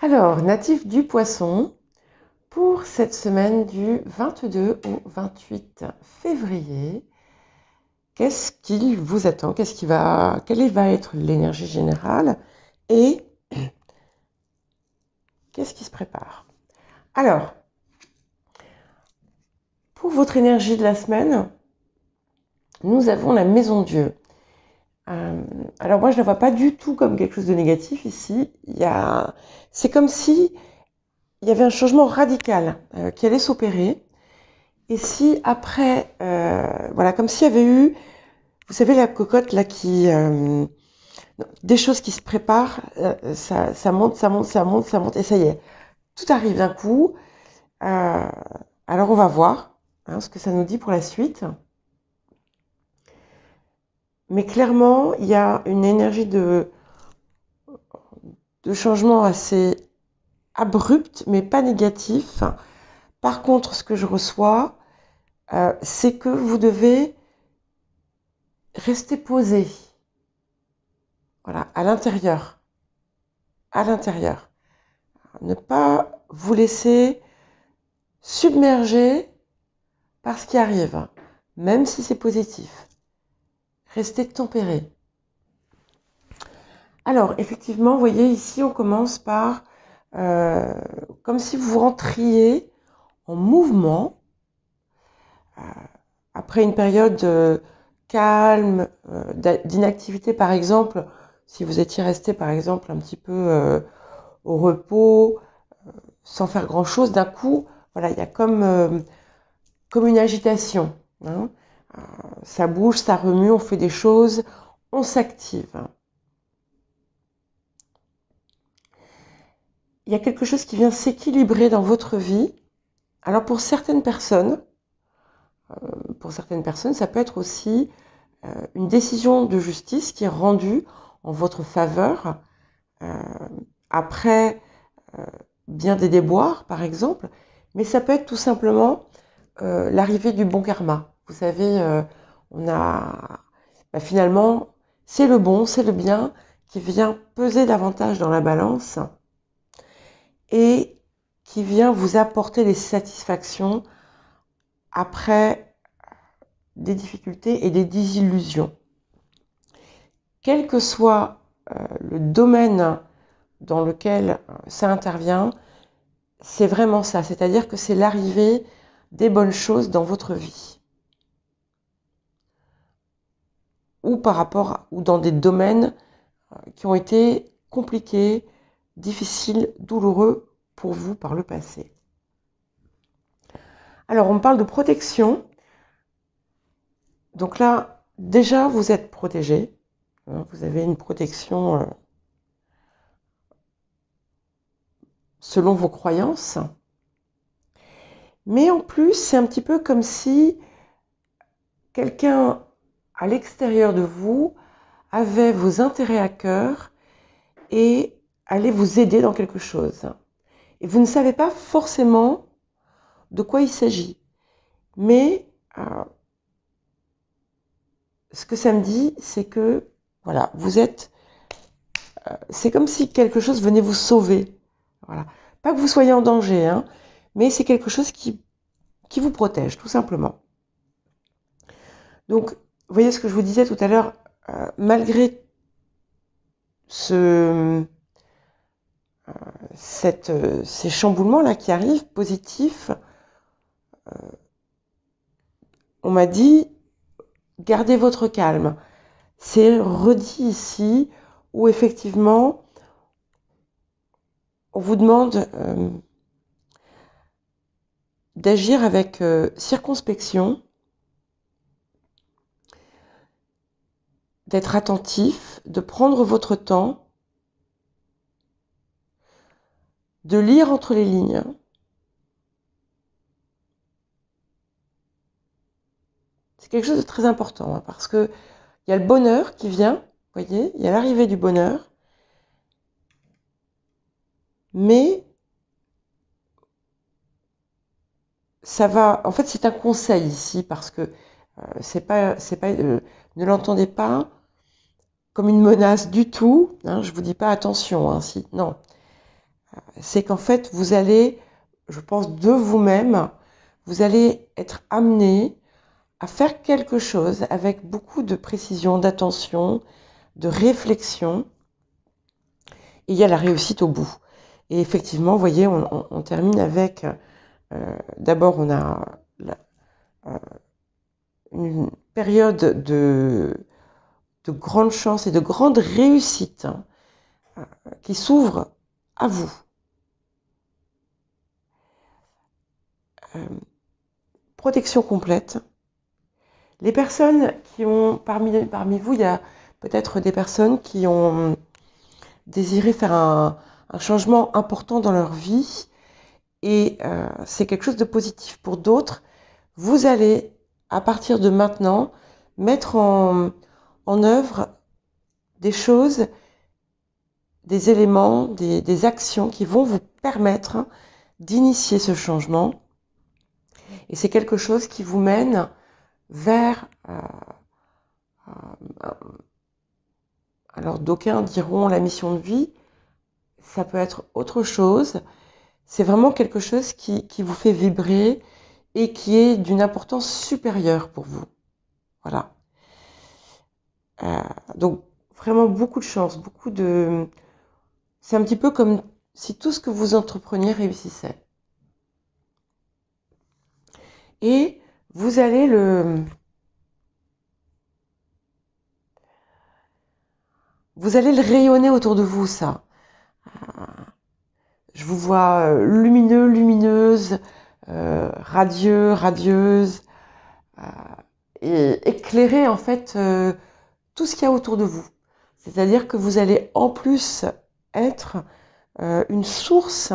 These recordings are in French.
Alors, natif du Poisson, pour cette semaine du 22 au 28 février, qu'est-ce qu'il vous attend? Quelle va être l'énergie générale et qu'est-ce qui se prépare? Alors, pour votre énergie de la semaine, nous avons la maison Dieu. Alors moi, je ne la vois pas du tout comme quelque chose de négatif ici. C'est comme si il y avait un changement radical qui allait s'opérer. Et si après, voilà, comme s'il y avait eu, vous savez, la cocotte là des choses qui se préparent, ça monte, ça monte, ça monte, ça monte, et ça y est, tout arrive d'un coup. Euh, alors on va voir ce que ça nous dit pour la suite. Mais clairement, il y a une énergie de changement assez abrupte, mais pas négatif. Par contre, ce que je reçois, c'est que vous devez rester posé, voilà, à l'intérieur. À l'intérieur. Ne pas vous laisser submerger par ce qui arrive, même si c'est positif. Restez tempéré. Alors, effectivement, vous voyez, ici, on commence par comme si vous rentriez en mouvement après une période calme, d'inactivité, par exemple, si vous étiez resté, par exemple, un petit peu au repos, sans faire grand-chose, d'un coup, voilà, il y a comme une agitation. Ça bouge, ça remue, on fait des choses, on s'active. Il y a quelque chose qui vient s'équilibrer dans votre vie. Alors pour certaines personnes, ça peut être aussi une décision de justice qui est rendue en votre faveur après bien des déboires, par exemple, mais ça peut être tout simplement l'arrivée du bon karma. Vous savez, finalement, c'est le bon, c'est le bien qui vient peser davantage dans la balance et qui vient vous apporter des satisfactions après des difficultés et des désillusions. Quel que soit le domaine dans lequel ça intervient, c'est vraiment ça, c'est-à-dire que c'est l'arrivée des bonnes choses dans votre vie. Ou dans des domaines qui ont été compliqués, difficiles, douloureux pour vous par le passé. Alors, on parle de protection. Donc là, déjà, vous êtes protégé. Vous avez une protection selon vos croyances. Mais en plus, c'est un petit peu comme si quelqu'un à l'extérieur de vous avait vos intérêts à cœur et allait vous aider dans quelque chose. Et vous ne savez pas forcément de quoi il s'agit. Mais ce que ça me dit, c'est que voilà, c'est comme si quelque chose venait vous sauver. Voilà. Pas que vous soyez en danger, mais c'est quelque chose qui vous protège, tout simplement. Donc, vous voyez ce que je vous disais tout à l'heure, malgré ces chamboulements-là qui arrivent, positifs, on m'a dit, gardez votre calme. C'est redit ici où effectivement, on vous demande d'agir avec circonspection, d'être attentif, de prendre votre temps, de lire entre les lignes. C'est quelque chose de très important parce que il y a le bonheur qui vient, vous voyez, il y a l'arrivée du bonheur, mais ça va. En fait, c'est un conseil ici parce que ne l'entendez pas comme une menace du tout. Je vous dis pas attention, si, non. c'est qu'en fait, vous allez, je pense, de vous-même, vous allez être amené à faire quelque chose avec beaucoup de précision, d'attention, de réflexion, et il y a la réussite au bout. Et effectivement, vous voyez, on termine avec, d'abord on a une période de grande chance et de grande réussite qui s'ouvre à vous. Protection complète. Les personnes qui ont, parmi vous, il y a peut-être des personnes qui ont désiré faire un changement important dans leur vie et c'est quelque chose de positif. Pour d'autres, vous allez, à partir de maintenant, mettre en œuvre des choses, des éléments, des actions qui vont vous permettre d'initier ce changement. Et c'est quelque chose qui vous mène vers... alors d'aucuns diront la mission de vie, ça peut être autre chose. C'est vraiment quelque chose qui vous fait vibrer et qui est d'une importance supérieure pour vous. Voilà. Donc vraiment beaucoup de chance, beaucoup de... C'est un petit peu comme si tout ce que vous entrepreniez réussissait. Et vous allez le rayonner autour de vous, ça. Je vous vois lumineux, lumineuse, radieux, radieuse, et éclairer en fait tout ce qu'il y a autour de vous. C'est-à-dire que vous allez en plus être une source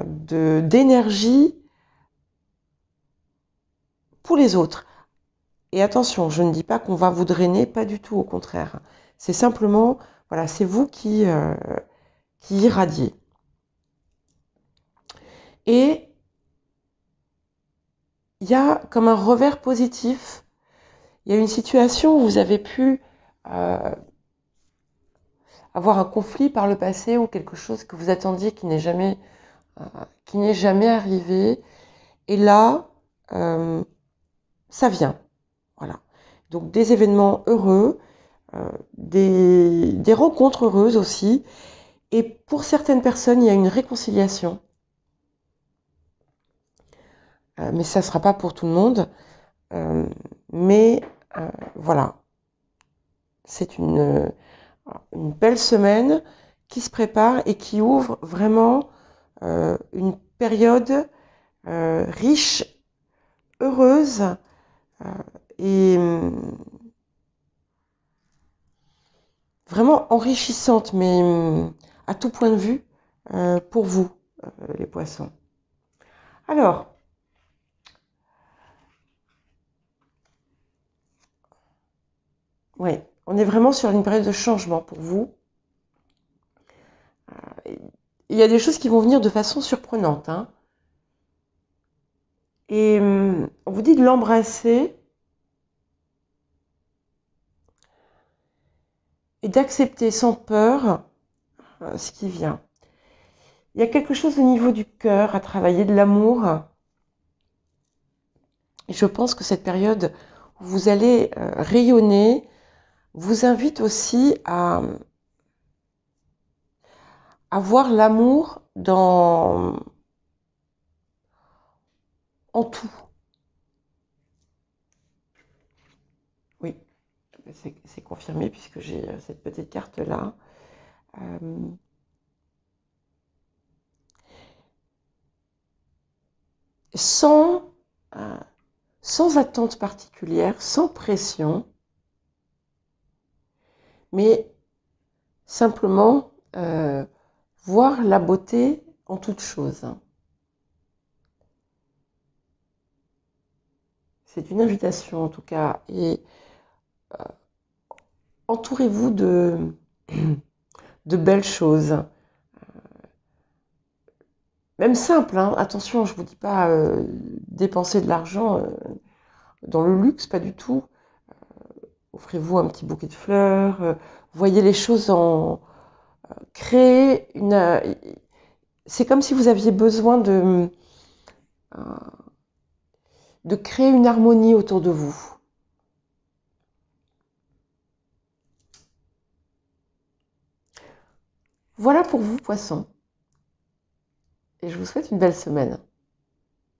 d'énergie pour les autres. Et attention, je ne dis pas qu'on va vous drainer, pas du tout, au contraire. C'est simplement, voilà, c'est vous qui irradiez. Et il y a comme un revers positif. Il y a une situation où vous avez pu avoir un conflit par le passé ou quelque chose que vous attendiez qui n'est jamais arrivé. Et là, ça vient. Voilà. Donc des événements heureux, des rencontres heureuses aussi. Et pour certaines personnes, il y a une réconciliation. Mais ça ne sera pas pour tout le monde. Mais voilà. C'est une belle semaine qui se prépare et qui ouvre vraiment une période riche, heureuse et vraiment enrichissante, mais à tout point de vue pour vous, les poissons. Alors, ouais, on est vraiment sur une période de changement pour vous. Il y a des choses qui vont venir de façon surprenante, hein. Et on vous dit de l'embrasser et d'accepter sans peur ce qui vient. Il y a quelque chose au niveau du cœur à travailler, de l'amour. Et je pense que cette période où vous allez rayonner vous invite aussi à voir l'amour en tout. Oui, c'est confirmé puisque j'ai cette petite carte-là. Sans attente particulière, sans pression, mais simplement voir la beauté en toute chose. C'est une invitation en tout cas, et entourez-vous de belles choses. Même simple, hein. Attention, je ne vous dis pas dépenser de l'argent dans le luxe, pas du tout. Offrez-vous un petit bouquet de fleurs, voyez les choses créez c'est comme si vous aviez besoin de créer une harmonie autour de vous. Voilà pour vous, Poissons. Et je vous souhaite une belle semaine.